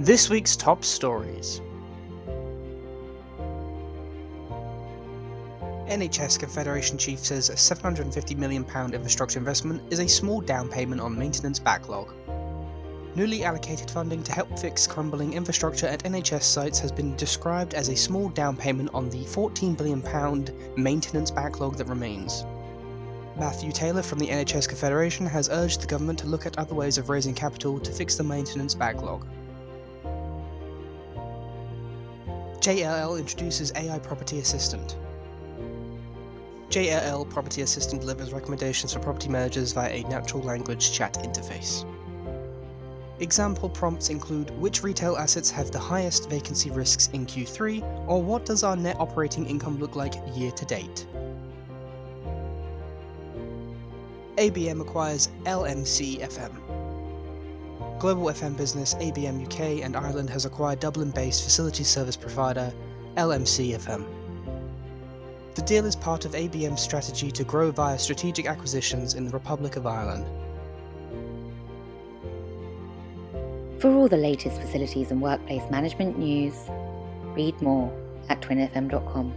This week's top stories. NHS Confederation chief says a £750 million infrastructure investment is a small down payment on maintenance backlog. Newly allocated funding to help fix crumbling infrastructure at NHS sites has been described as a small down payment on the £14 billion maintenance backlog that remains. Matthew Taylor from the NHS Confederation has urged the government to look at other ways of raising capital to fix the maintenance backlog. JLL introduces AI Property Assistant. JLL Property Assistant delivers recommendations for property managers via a natural language chat interface. Example prompts include which retail assets have the highest vacancy risks in Q3, or what does our net operating income look like year to date. ABM acquires LMC FM. Global FM business ABM UK and Ireland has acquired Dublin-based facility service provider LMC FM. The deal is part of ABM's strategy to grow via strategic acquisitions in the Republic of Ireland. For all the latest facilities and workplace management news, read more at TWinFM.com.